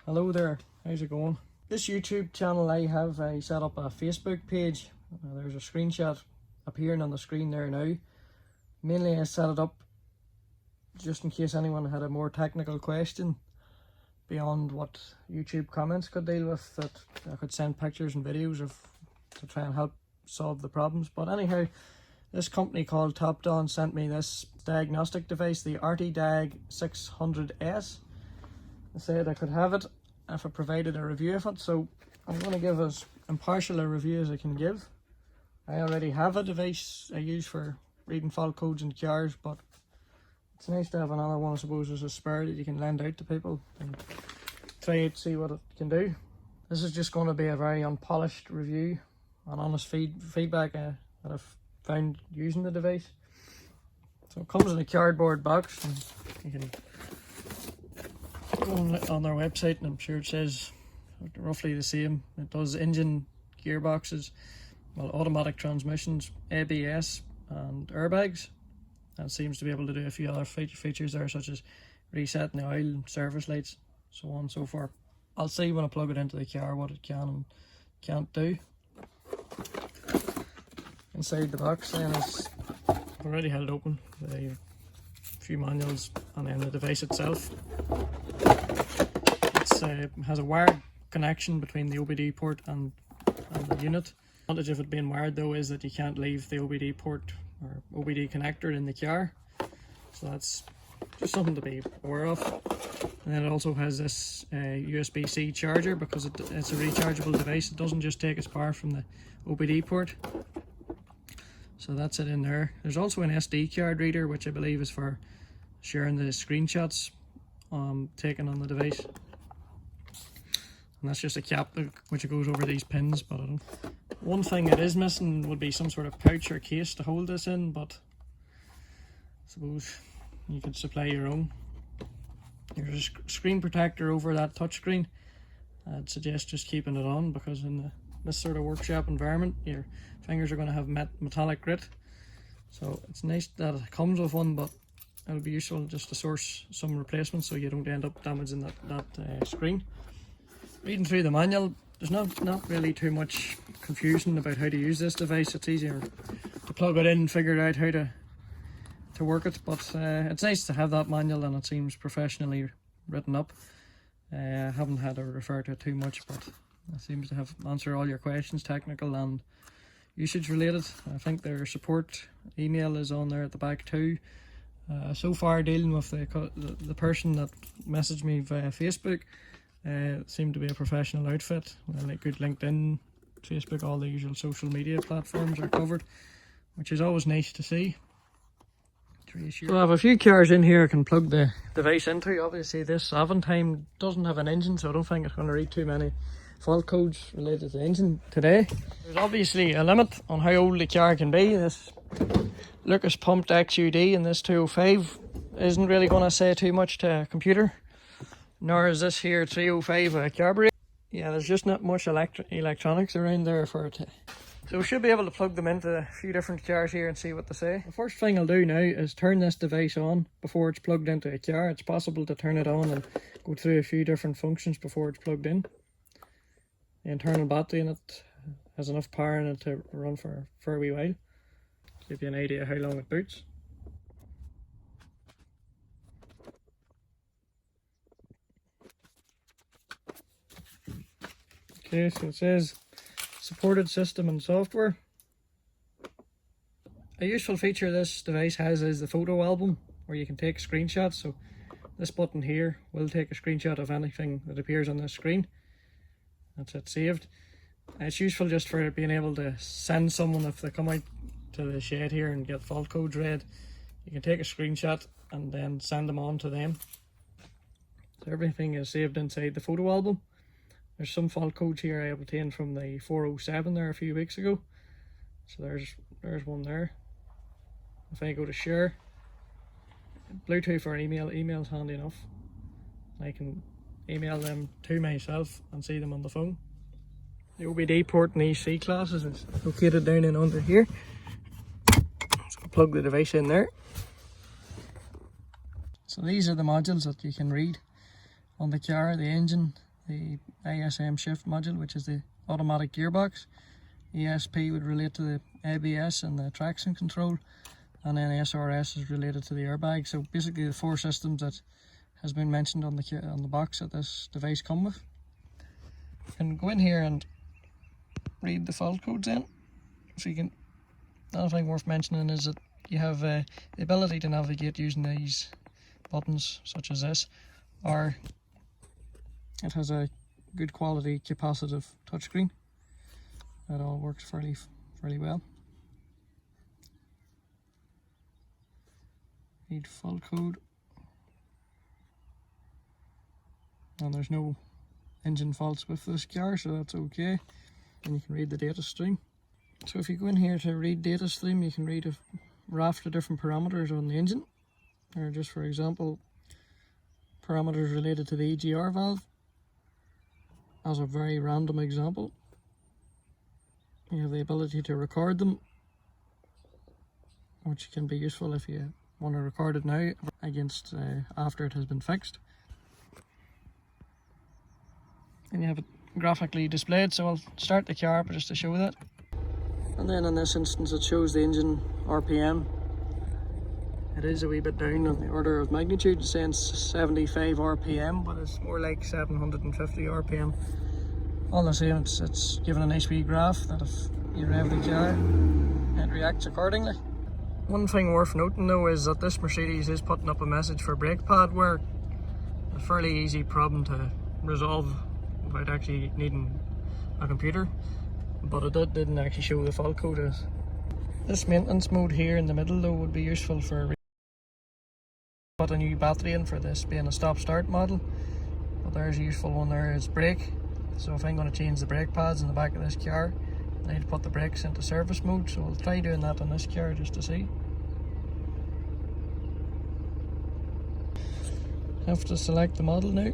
Hello there, how's it going? This YouTube channel I have, I set up a Facebook page. There's a screenshot appearing on the screen there now. Mainly I set it up just in case anyone had a more technical question beyond what YouTube comments could deal with, that I could send pictures and videos of to try and help solve the problems. But anyhow, this company called Topdon sent me this diagnostic device, the Artidiag 600S. They said I could have it if I provided a review of it, so I'm going to give as impartial a review as I can give. I already have a device I use for reading fault codes in cars, but it's nice to have another one, I suppose, as a spare that you can lend out to people and try it, see what it can do. This is just going to be a very unpolished review and honest feedback that I've found using the device. So it comes in a cardboard box, and you can go on their website and I'm sure it says roughly the same. It does engine, gearboxes, well, automatic transmissions, ABS and airbags, and seems to be able to do a few other features there, such as resetting the oil, service lights, so on and so forth. I'll see when I plug it into the car what it can and can't do. Inside the box then is already held open, a few manuals and then the device itself. It has a wired connection between the OBD port and the unit. The advantage of it being wired though is that you can't leave the OBD port or OBD connector in the car, so that's just something to be aware of. And then it also has this USB-C charger, because it's a rechargeable device. It doesn't just take its power from the OBD port, so that's it in there. There's also an SD card reader, which I believe is for sharing the screenshots taken on the device. And that's just a cap which goes over these pins. But one thing that is missing would be some sort of pouch or case to hold this in, but I suppose you could supply your own. There's a screen protector over that touchscreen. I'd suggest just keeping it on, because in this sort of workshop environment your fingers are going to have metallic grit. So it's nice that it comes with one, but it would be useful just to source some replacements so you don't end up damaging that screen. Reading through the manual, there's not really too much confusion about how to use this device. It's easier to plug it in and figure out how to work it, but it's nice to have that manual, and it seems professionally written up. I haven't had to refer to it too much, but it seems to have answered all your questions, technical and usage related. I think their support email is on there at the back too. So far, dealing with the person that messaged me via Facebook, seemed to be a professional outfit. Like good LinkedIn, Facebook, all the usual social media platforms are covered, which is always nice to see. So I have a few cars in here I can plug the device into. Obviously this Aventime doesn't have an engine, so I don't think it's going to read too many fault codes related to the engine today. There's obviously a limit on how old the car can be. This Lucas pumped XUD in this 205 isn't really going to say too much to a computer, nor is this here 305 a carburetor. Yeah, there's just not much electronics around there for it. So we should be able to plug them into a few different cars here and see what they say. The first thing I'll do now is turn this device on before it's plugged into a car. It's possible to turn it on and go through a few different functions before it's plugged in. The internal battery in it has enough power in it to run for a wee while. Give you an idea how long it boots. Okay, so it says supported system and software. A useful feature this device has is the photo album, where you can take screenshots. So this button here will take a screenshot of anything that appears on the screen. That's it saved. It's useful just for being able to send someone, if they come out to the shed here and get fault codes read, you can take a screenshot and then send them on to them. So everything is saved inside the photo album. There's some fault codes here I obtained from the 407 there a few weeks ago. So there's one there. If I go to share, Bluetooth or email's handy enough. I can email them to myself and see them on the phone. The OBD port in these C classes is located down in under here. So I'll plug the device in there. So these are the modules that you can read on the car: the engine, the ASM shift module, which is the automatic gearbox. ESP would relate to the ABS and the traction control, and then SRS is related to the airbag. So basically the 4 systems that has been mentioned on the box that this device come with. You can go in here and read the fault codes in. So you can, another thing worth mentioning is that you have the ability to navigate using these buttons such as this, or it has a good quality capacitive touchscreen. That all works fairly well. Read fault code, and there's no engine faults with this car, so that's okay. And you can read the data stream. So if you go in here to read data stream, you can read a raft of different parameters on the engine, or just for example parameters related to the EGR valve. As a very random example, you have the ability to record them, which can be useful if you want to record it now against after it has been fixed. And you have it graphically displayed, so I'll start the car up just to show that. And then in this instance it shows the engine RPM. It is a wee bit down on the order of magnitude, saying 75 RPM, but it's more like 750 RPM. All the same, it's given a nice wee graph that if you rev the car, it reacts accordingly. One thing worth noting though is that this Mercedes is putting up a message for brake pad wear. A fairly easy problem to resolve without actually needing a computer, but it didn't actually show the fault code. This maintenance mode here in the middle though would be useful for put a new battery in, for this being a stop-start model. But there's a useful one there, is brake. So if I'm going to change the brake pads in the back of this car, I need to put the brakes into service mode, so I'll try doing that on this car just to see. Have to select the model now.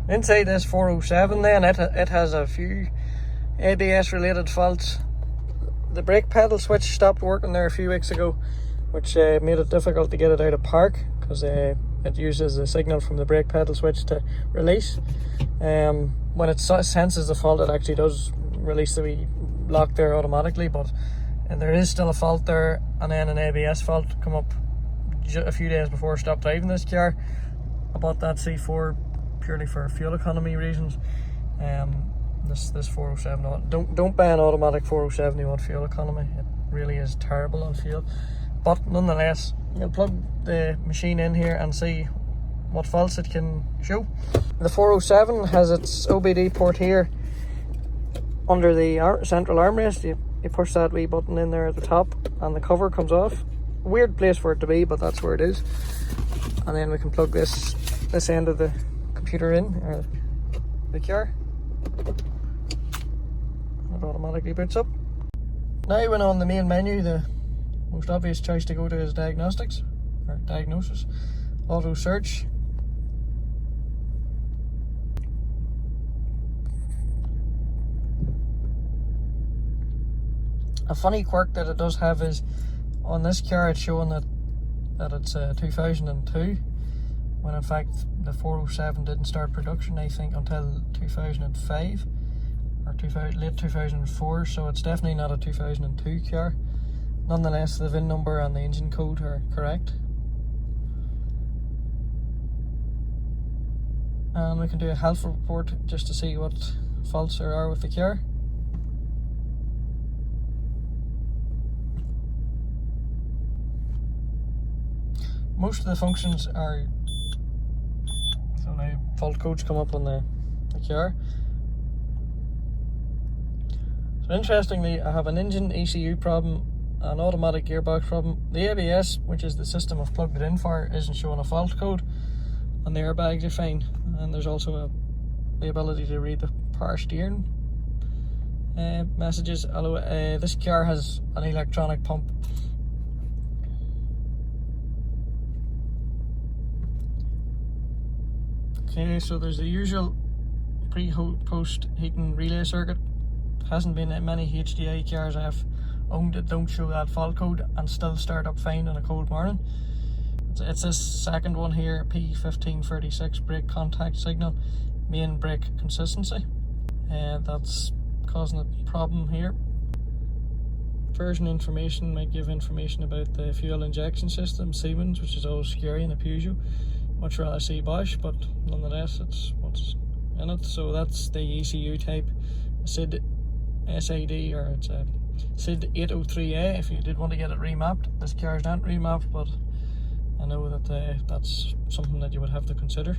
Inside this 407 then, it has a few ABS related faults. The brake pedal switch stopped working there a few weeks ago, which made it difficult to get it out of park, because it uses a signal from the brake pedal switch to release. When it senses the fault, it actually does release the wee lock there automatically, but there is still a fault there, and then an ABS fault come up a few days before I stopped driving this car. I bought that C4 purely for fuel economy reasons. This 407, don't buy an automatic 407 you want fuel economy. It really is terrible on fuel. But nonetheless, you'll plug the machine in here and see what faults it can show. The 407 has its OBD port here under the central armrest. You push that wee button in there at the top and the cover comes off. Weird place for it to be, but that's where it is. And then we can plug this end of the computer in, or the car. It automatically boots up. Now when on the main menu, the most obvious choice to go to is diagnostics, or diagnosis, auto search. A funny quirk that it does have is on this car it's showing that it's 2002, when in fact the 407 didn't start production I think until 2005 or late 2004, so it's definitely not a 2002 car. Nonetheless, the VIN number and the engine code are correct. And we can do a health report just to see what faults there are with the car. Most of the functions are, so now fault codes come up on the car. So interestingly, I have an engine ECU problem, an automatic gearbox problem. The ABS, which is the system I've plugged it in for, isn't showing a fault code, and the airbags are fine. And there's also the ability to read the power steering messages. Although this car has an electronic pump. Okay, so there's the usual pre-post heating relay circuit. Hasn't been in many HDI cars I've owned that don't show that fault code and still start up fine on a cold morning. It's this second one here, P1536 brake contact signal, main brake consistency. That's causing a problem here. Version information might give information about the fuel injection system, Siemens, which is always scary in a Peugeot. Much rather see Bosch, but nonetheless it's what's in it. So that's the ECU type SID SID, or it's a SID 803A if you did want to get it remapped. This car is not remapped, but I know that that's something that you would have to consider.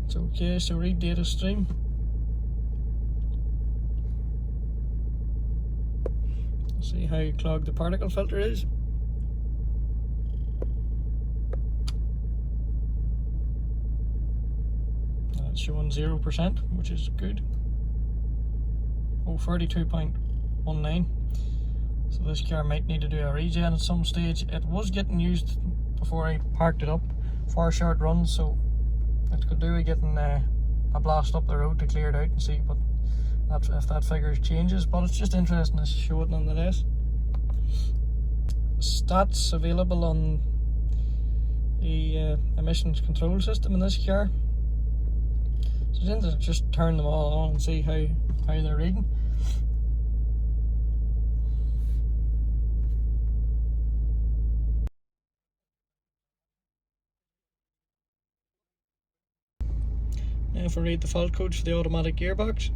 It's okay, so read data stream. See how clogged the particle filter is. It's showing 0%, which is good. Oh, 32.19. So this car might need to do a regen at some stage. It was getting used before I parked it up for short runs, so it could do with getting a blast up the road to clear it out and see if that figure changes. But it's just interesting to show it nonetheless. Stats available on the emissions control system in this car. So I'm going to just turn them all on and see how they're reading. Now if I read the fault codes for the automatic gearbox.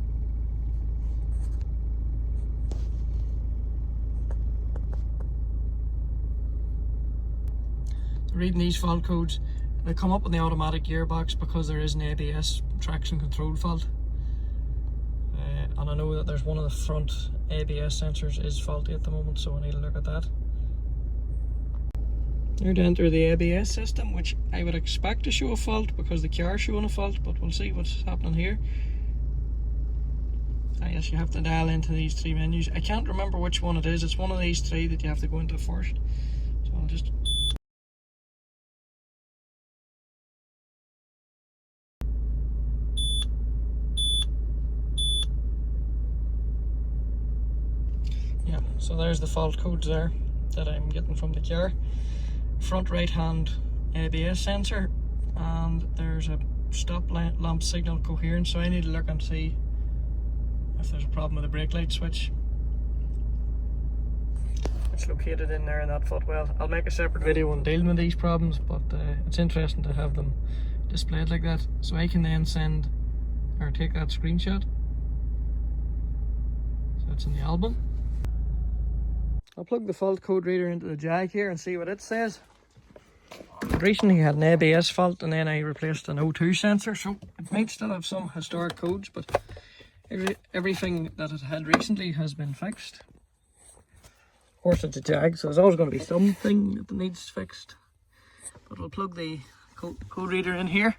Reading these fault codes, they come up on the automatic gearbox because there is an ABS traction control fault. And I know that there's one of the front ABS sensors is faulty at the moment, so I need to look at that. Now to enter the ABS system, which I would expect to show a fault because the car is showing a fault, but we'll see what's happening here. I guess you have to dial into these three menus. I can't remember which one it is. It's one of these three that you have to go into first. So I'll just... Yeah, so there's the fault codes there that I'm getting from the car. Front right hand ABS sensor, and there's a stop lamp signal coherence, so I need to look and see if there's a problem with the brake light switch. It's located in there in that footwell. I'll make a separate video on dealing with these problems, but it's interesting to have them displayed like that, so I can then send or take that screenshot. So it's in the album. I'll plug the fault code reader into the Jag here and see what it says. I recently had an ABS fault and then I replaced an O2 sensor, so it might still have some historic codes, but everything that it had recently has been fixed. Of course it's a Jag, so there's always going to be something that needs fixed. But we'll plug the code reader in here.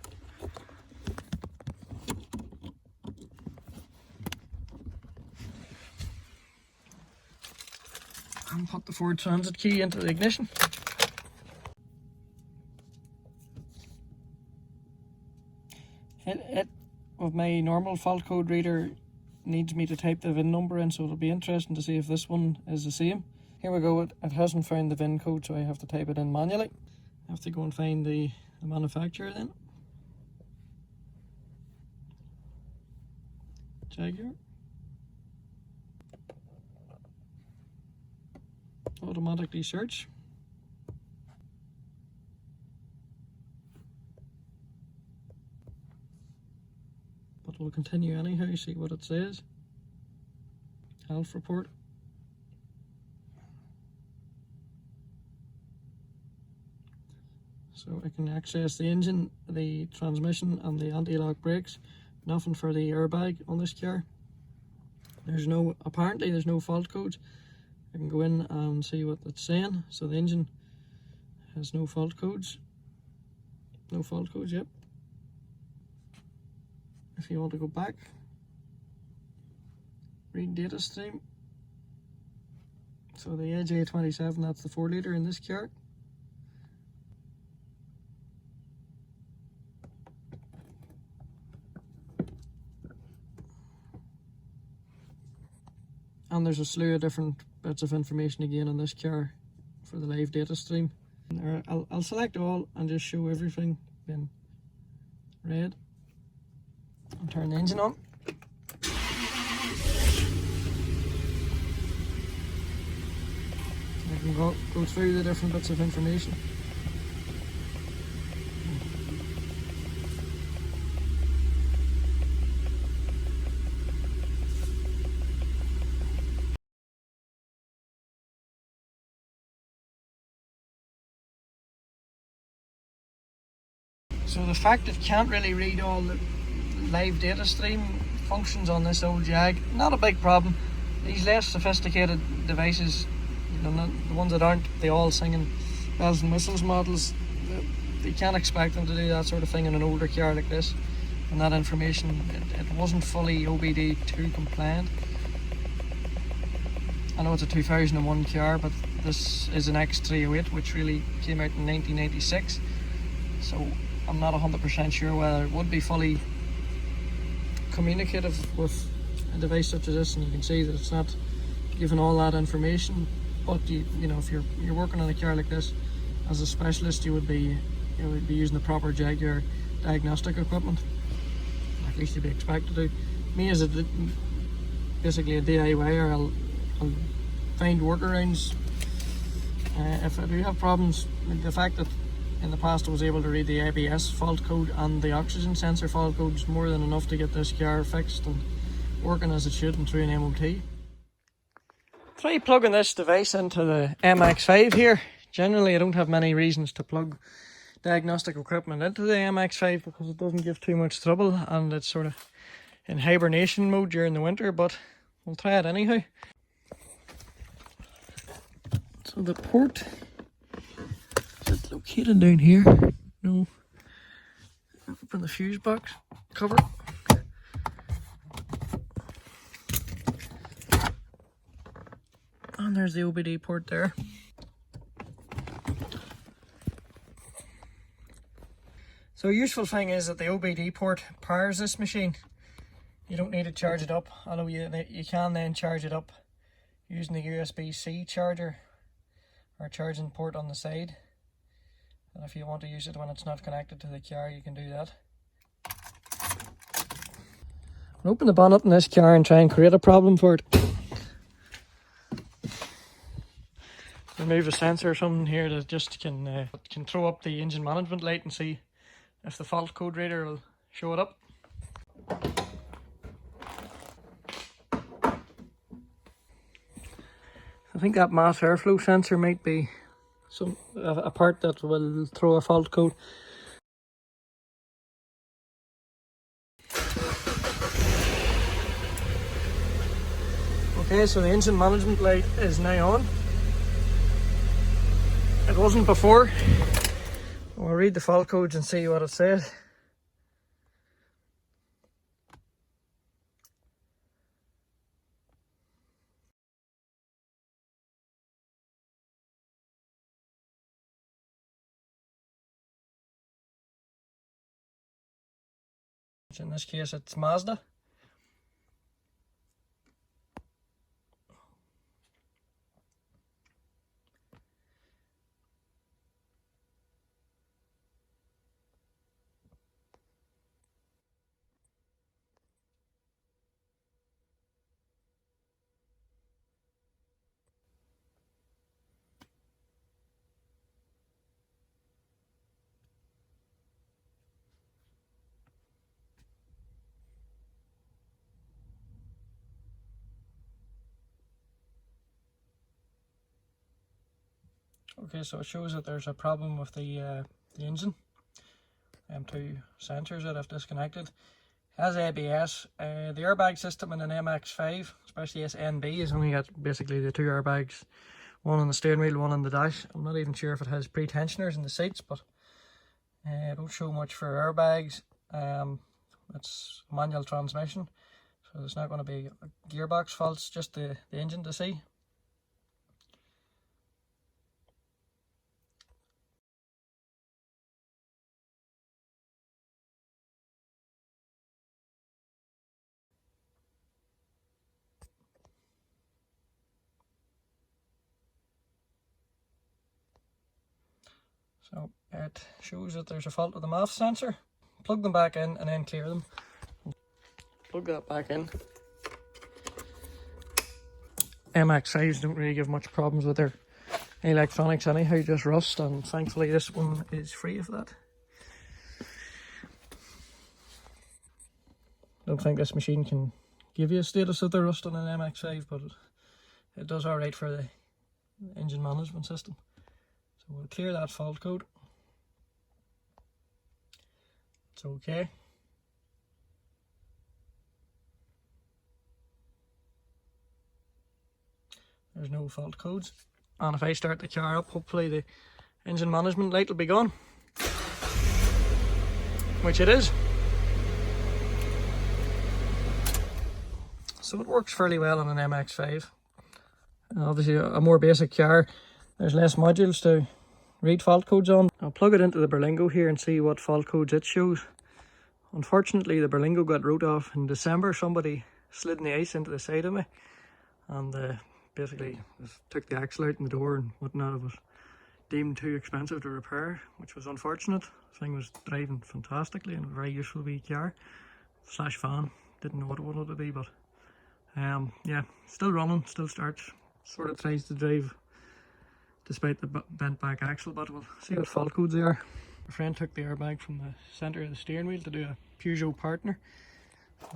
And put the Ford Transit key into the ignition. It with my normal fault code reader needs me to type the VIN number in, so it'll be interesting to see if this one is the same. Here we go, it hasn't found the VIN code, so I have to type it in manually. I have to go and find the manufacturer then. Jaguar. Automatically search. But we'll continue anyhow, see what it says. Health report. So I can access the engine, the transmission and the anti-lock brakes. Nothing for the airbag on this car. Apparently there's no fault codes. I can go in and see what it's saying. So the engine has no fault codes. No fault codes, yep. If you want to go back, read data stream. So the Edge A27, that's the 4 litre in this car. And there's a slew of different bits of information again on this car for the live data stream. I'll select all and just show everything in red. I'll turn the engine on. I can go through the different bits of information. So the fact it can't really read all the live data stream functions on this old Jag, not a big problem. These less sophisticated devices, the ones that aren't the all singing bells and whistles models, you can't expect them to do that sort of thing in an older car like this. And that information, it wasn't fully OBD2 compliant. I know it's a 2001 car, but this is an X308 which really came out in 1996. So I'm not 100% sure whether it would be fully communicative with a device such as this, and you can see that it's not giving all that information. But you know, if you're working on a car like this as a specialist, you would be using the proper Jaguar diagnostic equipment. At least you'd be expected to. Me as basically a DIYer, I'll find workarounds if I do have problems. The fact that in the past I was able to read the ABS fault code and the oxygen sensor fault code is more than enough to get this car fixed and working as it should and through an MOT. Try plugging this device into the MX-5 here. Generally I don't have many reasons to plug diagnostic equipment into the MX-5 because it doesn't give too much trouble and it's sort of in hibernation mode during the winter, but we'll try it anyhow. So the port, is it located down here? No. Open the fuse box cover. And there's the OBD port there. So a useful thing is that the OBD port powers this machine. You don't need to charge it up, although you can then charge it up using the USB-C charger or charging port on the side. And if you want to use it when it's not connected to the car, you can do that. I'll open the bonnet in this car and try and create a problem for it. Remove a sensor or something here that just can throw up the engine management light and see if the fault code reader will show it up. I think that mass airflow sensor might be some a part that will throw a fault code. Okay, so the engine management light is now on. It wasn't before. We'll read the fault codes and see what it says. In this case it's Mazda. Okay, so it shows that there's a problem with the engine. Two sensors that have disconnected. It has ABS. The airbag system in an MX-5, especially this NB, has only got basically the 2 airbags, one on the steering wheel, one on the dash. I'm not even sure if it has pre-tensioners in the seats, but I don't show much for airbags. It's manual transmission, so there's not going to be gearbox faults, just the engine to see. So it shows that there's a fault with the MAF sensor. Plug them back in and then clear them. Plug that back in. MX-5s don't really give much problems with their electronics anyhow, just rust, and thankfully this one is free of that. Don't think this machine can give you a status of the rust on an MX-5, but it does alright for the engine management system. So we'll clear that fault code. It's okay. There's no fault codes. And if I start the car up, hopefully the engine management light will be gone. Which it is. So it works fairly well on an MX-5. Obviously a more basic car, there's less modules to read fault codes on. I'll plug it into the Berlingo here and see what fault codes it shows. Unfortunately the Berlingo got wrote off in December. Somebody slid in the ice into the side of me and basically took the axle out in the door and whatnot. It was deemed too expensive to repair, which was unfortunate. The thing was driving fantastically and a very useful wee car slash van. Didn't know what it wanted to be, but yeah, still running, still starts. Sort of tries to drive despite the bent back axle, but we'll see what fault codes they are. My friend took the airbag from the centre of the steering wheel to do a Peugeot partner.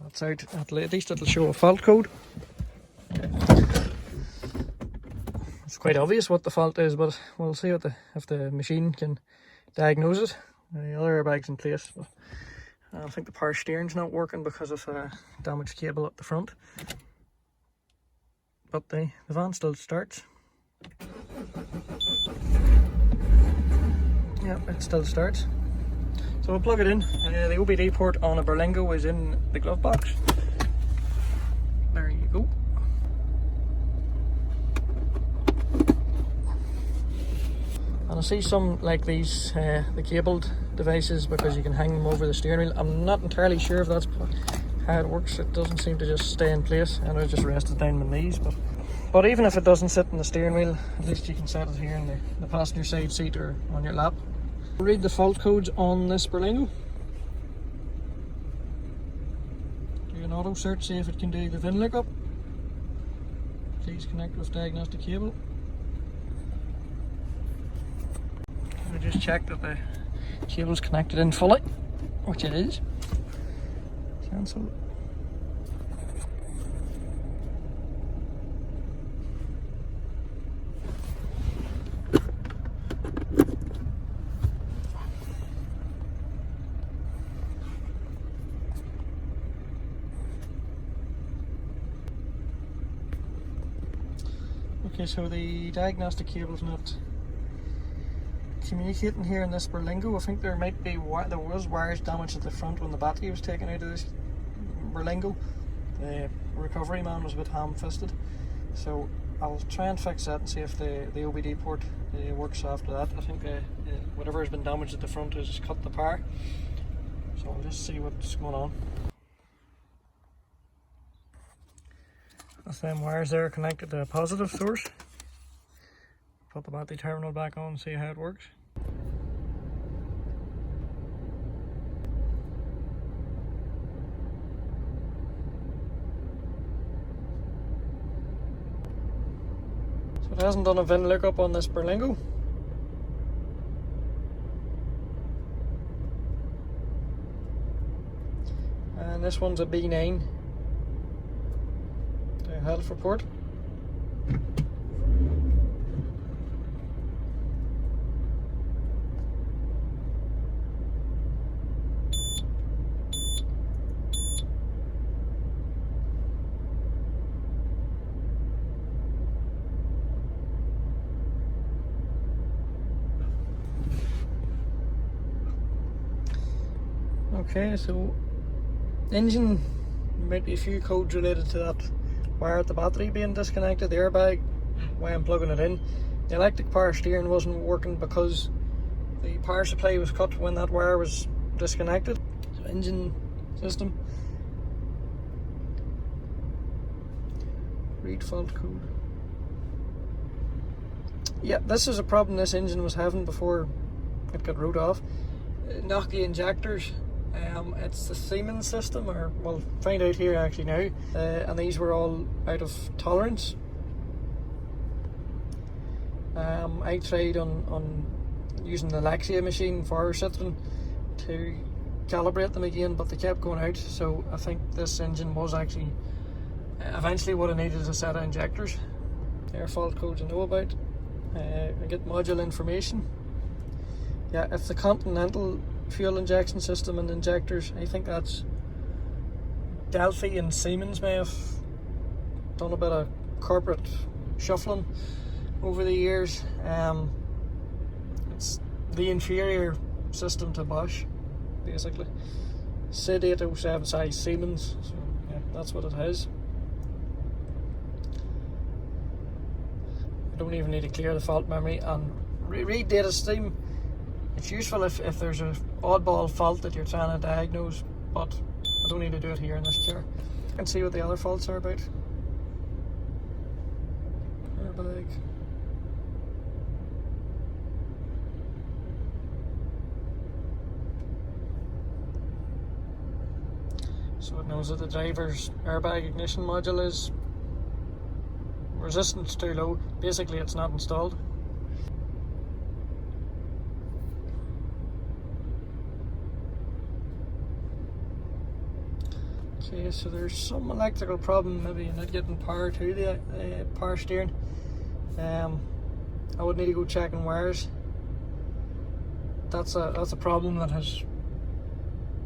That's out, at least it'll show a fault code. It's quite obvious what the fault is, but we'll see what if the machine can diagnose it. The other airbag's in place, but I think the power steering's not working because of a damaged cable at the front. But the van still starts. Yeah, it still starts. So we'll plug it in. The OBD port on a Berlingo is in the glove box. There you go. And I see some like these, the cabled devices, because you can hang them over the steering wheel. I'm not entirely sure if that's how it works. It doesn't seem to just stay in place, and I just rested down my knees. But even if it doesn't sit in the steering wheel, at least you can set it here in the passenger side seat or on your lap. Read the fault codes on this Berlingo. Do an auto search, see if it can do the VIN lookup. Please connect with diagnostic cable. I just checked that the cable's connected in fully, which it is. Cancel. Okay, so the diagnostic cable's not communicating here in this Berlingo. I think there was wires damaged at the front when the battery was taken out of this Berlingo. The recovery man was a bit ham-fisted, so I'll try and fix that and see if the OBD port works after that. I think whatever has been damaged at the front has cut the power, so I'll just see what's going on. That's them wires there connected to a positive source. Put the battery terminal back on and see how it works. So it hasn't done a VIN lookup on this Berlingo. And this one's a B9. The health report. Okay, so engine, might be a few codes related to that wire at the battery being disconnected, the airbag, why I'm plugging it in. The electric power steering wasn't working because the power supply was cut when that wire was disconnected. So engine system. Read fault code. Yeah, this is a problem this engine was having before it got wrote off. Nokia injectors. It's the Siemens system, or we'll find out here actually now, and these were all out of tolerance. I tried on using the Lexia machine for Citroen to calibrate them again, but they kept going out, so I think this engine was actually eventually what I needed is a set of injectors. Air fault codes I know about. I get module information. Yeah, if the Continental fuel injection system and injectors, I think that's Delphi, and Siemens may have done a bit of corporate shuffling over the years. It's the inferior system to Bosch, basically. SID 807 size Siemens, so yeah, that's what it has. I don't even need to clear the fault memory and read data stream. It's useful if there's an oddball fault that you're trying to diagnose, but I don't need to do it here in this car. I can see what the other faults are about. Airbag. So it knows that the driver's airbag ignition module is resistance too low. Basically, it's not installed. Okay, so there's some electrical problem, maybe not getting power to the power steering. I would need to go checking wires. That's a problem that has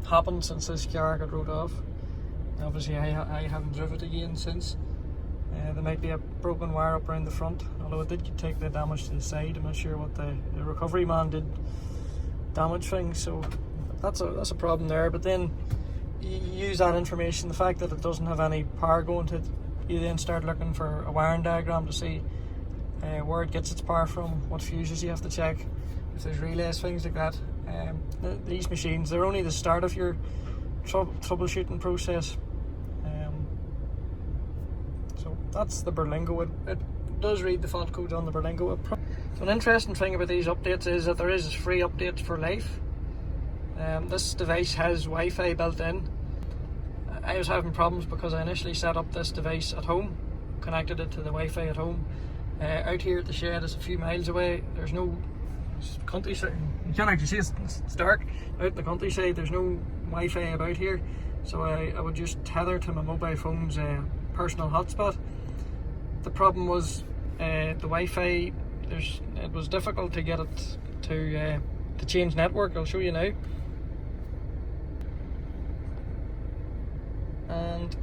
happened since this car got wrote off. Obviously, I haven't driven it again since. There might be a broken wire up around the front, although it did take the damage to the side. I'm not sure what the recovery man did damage things, so that's a problem there. But then you use that information, the fact that it doesn't have any power going to it, you then start looking for a wiring diagram to see where it gets its power from, what fuses you have to check, if there's relays, things like that. These machines, they're only the start of your troubleshooting process. So that's the Berlingo. It does read the fault codes on the Berlingo. So an interesting thing about these updates is that there is free updates for life. This device has Wi-Fi built in. I was having problems because I initially set up this device at home, connected it to the Wi-Fi at home. Out here at the shed, it's a few miles away. There's no countryside. You can't actually see it. It's dark. Out in the countryside, there's no Wi-Fi about here. So I would just tether to my mobile phone's personal hotspot. The problem was the Wi-Fi. It was difficult to get it to change network. I'll show you now. And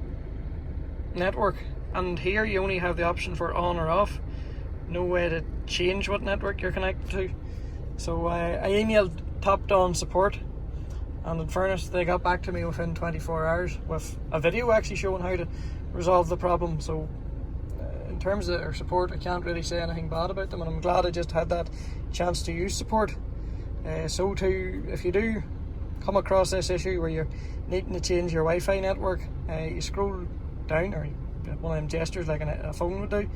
network, and here you only have the option for on or off. no way to change what network you're connected to. So I emailed Topdon support, and in fairness they got back to me within 24 hours with a video actually showing how to resolve the problem. So in terms of their support, I can't really say anything bad about them, and I'm glad I just had that chance to use support. So too, if you do come across this issue where you're needing to change your Wi-Fi network, you scroll down, or one of them gestures like a phone would do,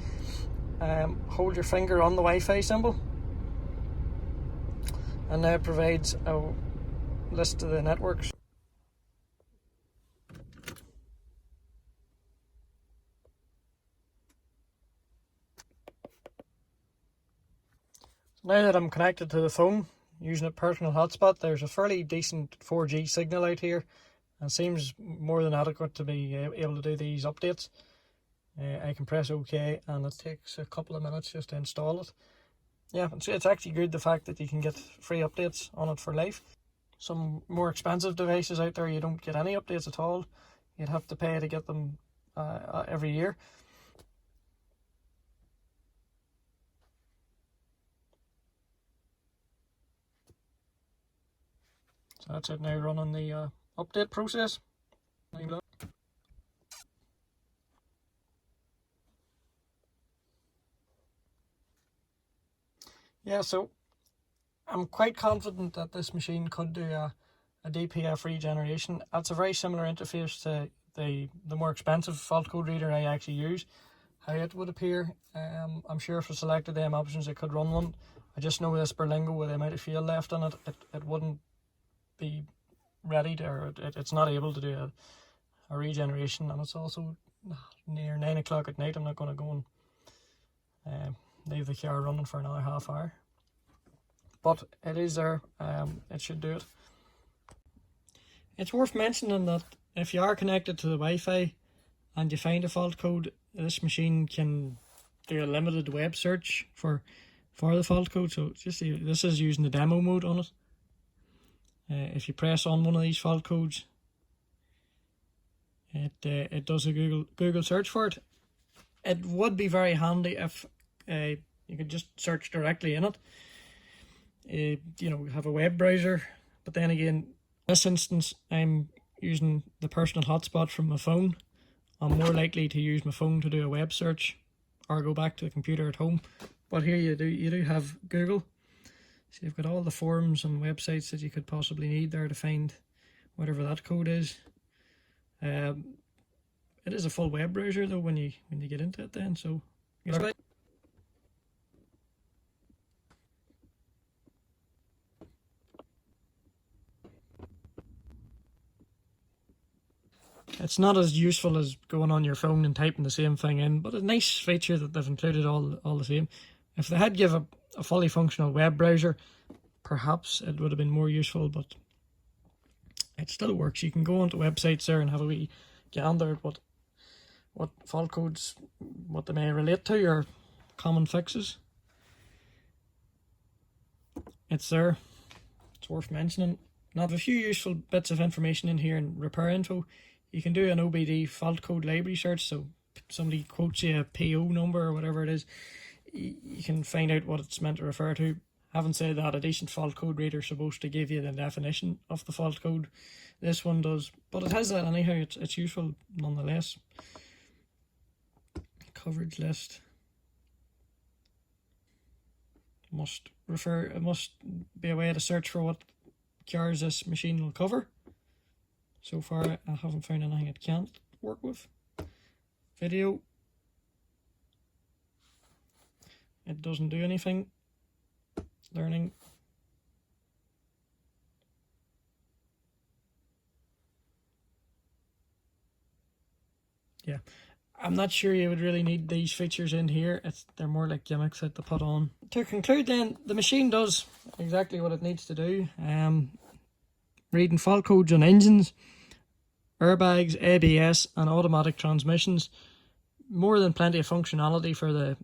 hold your finger on the Wi-Fi symbol, and that provides a list of the networks. Now that I'm connected to the phone using a personal hotspot, there's a fairly decent 4G signal out here, and seems more than adequate to be able to do these updates. I can press OK, and it takes a couple of minutes just to install it. Yeah, it's actually good, the fact that you can get free updates on it for life. Some more expensive devices out there, you don't get any updates at all. You'd have to pay to get them every year. So that's it now, running the update process. Yeah, so I'm quite confident that this machine could do a DPF regeneration. That's a very similar interface to the more expensive fault code reader I actually use. How it would appear, I'm sure if I selected them options it could run one. I just know this Berlingo, with the amount of fuel left on it, it wouldn't be ready to, or it's not able to do a regeneration, and it's also near 9 o'clock at night. I'm not going to go and leave the car running for another half hour, but it is there. It should do it. It's worth mentioning that if you are connected to the Wi-Fi and you find a fault code, this machine can do a limited web search for the fault code. So just this is using the demo mode on it. If you press on one of these fault codes, it does a Google search for it. It would be very handy if you could just search directly in it. You know, have a web browser, but then again, in this instance, I'm using the personal hotspot from my phone. I'm more likely to use my phone to do a web search or go back to the computer at home. But here you do have Google. So you've got all the forums and websites that you could possibly need there to find whatever that code is. It is a full web browser though when you get into it then, so it's not as useful as going on your phone and typing the same thing in, but a nice feature that they've included all the same. If they had given a fully functional web browser, perhaps it would have been more useful, but it still works. You can go onto websites there and have a wee gander at what fault codes, what they may relate to, or common fixes. It's there. It's worth mentioning. Now, I have a few useful bits of information in here in repair info. You can do an OBD fault code library search, so somebody quotes you a PO number or whatever it is, you can find out what it's meant to refer to. Having said that, a decent fault code reader is supposed to give you the definition of the fault code. This one does, but it has that anyhow. It's useful nonetheless. Coverage list. It must be a way to search for what cars this machine will cover. So far, I haven't found anything it can't work with. Video. It doesn't do anything. Learning. Yeah, I'm not sure you would really need these features in here. They're more like gimmicks that they put on. To conclude then, the machine does exactly what it needs to do. Reading fault codes on engines, airbags, ABS and automatic transmissions. More than plenty of functionality for the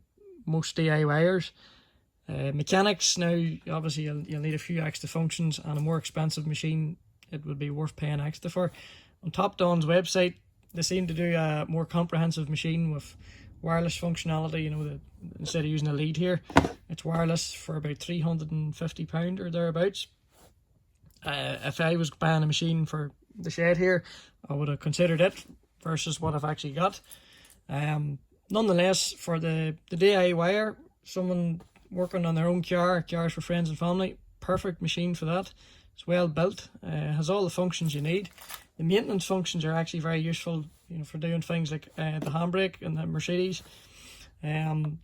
most DIYers. Mechanics, now obviously you'll need a few extra functions, and a more expensive machine it would be worth paying extra for. On Topdon's website, they seem to do a more comprehensive machine with wireless functionality, you know, instead of using a lead here, it's wireless for about £350 or thereabouts. If I was buying a machine for the shed here, I would have considered it versus what I've actually got. Nonetheless, for the DIYer, someone working on their own cars for friends and family, perfect machine for that. It's well built, has all the functions you need. The maintenance functions are actually very useful, you know, for doing things like the handbrake and the Mercedes. Being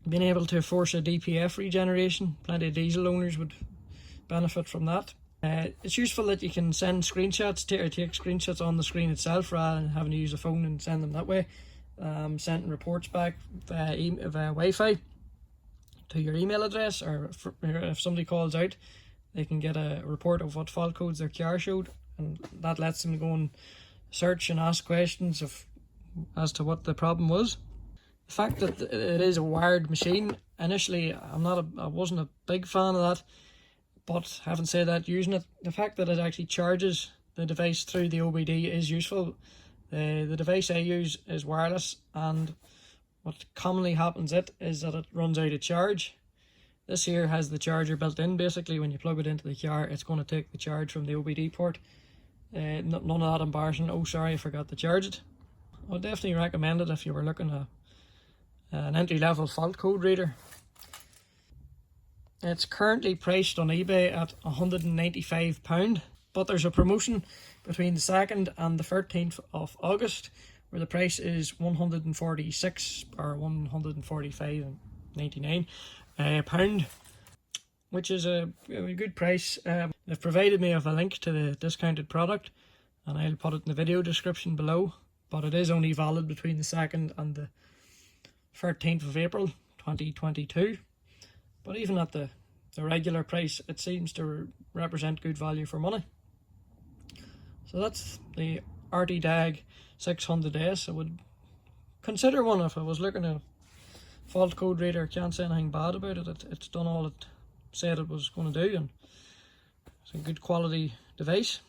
able to force a DPF regeneration, plenty of diesel owners would benefit from that. It's useful that you can send screenshots or take screenshots on the screen itself rather than having to use a phone and send them that way. Sending reports back via Wi-Fi to your email address, or if somebody calls out, they can get a report of what fault codes their car showed, and that lets them go and search and ask questions as to what the problem was. The fact that it is a wired machine, initially I wasn't a big fan of that, but having said that, using it, the fact that it actually charges the device through the OBD is useful. The device I use is wireless, and what commonly happens is that it runs out of charge. This here has the charger built in. Basically, when you plug it into the car, it's going to take the charge from the OBD port. None of that embarrassing, oh sorry I forgot to charge it. I would definitely recommend it if you were looking at an entry-level fault code reader. It's currently priced on eBay at £195, but there's a promotion between the 2nd and the 13th of August where the price is £146 or £145.99 pound, which is a good price. They've provided me with a link to the discounted product, and I'll put it in the video description below, but it is only valid between the 2nd and the 13th of April 2022. But even at the regular price, it seems to represent good value for money. So that's the Artidiag 600S. I would consider one if I was looking at a fault code reader. Can't say anything bad about it. It's done all it said it was going to do, and it's a good quality device.